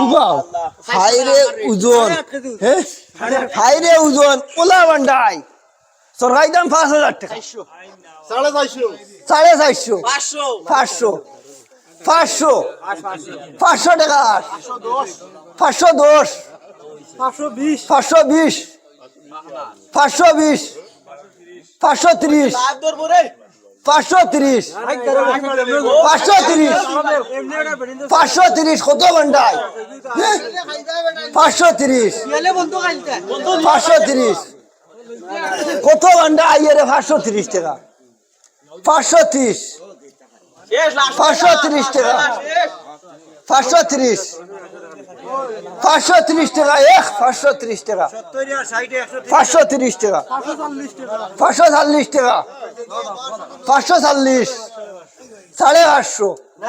উবাও হাইরে ওজন হ্যাঁ হাইরে ওজন পোলা বান্ডাই সরকারি দাম 5,000 টাকা 450 500 টাকা 510 520 530 530 কত ঘন্টায় 530 কত ঘন্টা আইয়ে রে 530 টাকা 530 টাকা 530 টাকা 530 টাকা 530 টাকা 540 টাকা 540 550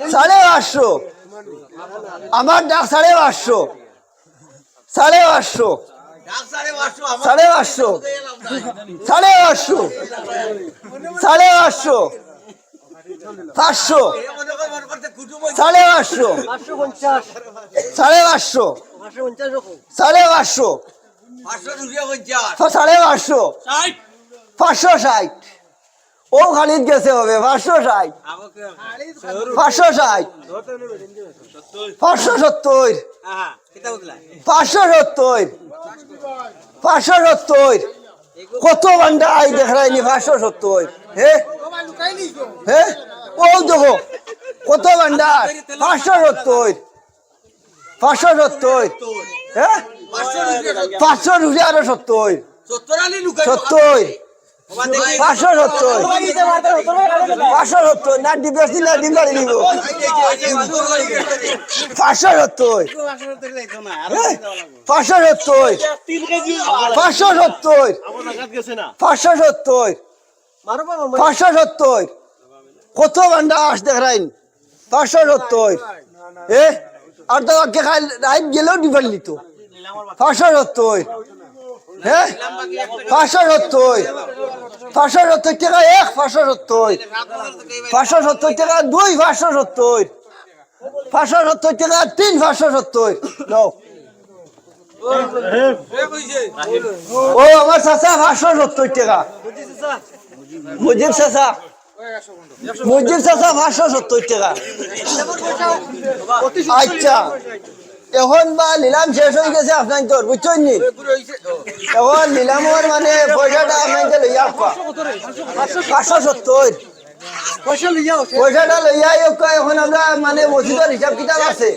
550 আমার ডাক 550 550 500 560 ও খালিদ গেছে হবে 560 570 570 কত ঘন্টা আই দেখায়নি 570 হ্যাঁ ও দেখো কত ঘন্টা 570 হ্যাঁ 500 রুপিয়া আরো 70 570 না ডিবেস দিলে ডিম গাড়ি নিব 570 কত ঘন্টা আস দেখাইন 570 আর তো আগে খাই রাইট গেলেও ডিবেল নিত 570 হ্যাঁ 570 টাকা 570 টাকা 2 570 টাকা 3 570 নাও ও আমার চাচা 570 টাকা মুজিব চাচা 570 টাকা আচ্ছা এখন বা নিলাম শেষ হয়ে গেছে আপনার তোর বুঝছেন নি এখন নিলামর মানে পয়সাটা আপনাকে লইয়া 570 পয়সাটা লইয়া এখন আমরা মানে মসজিদের হিসাব কিতাব আছে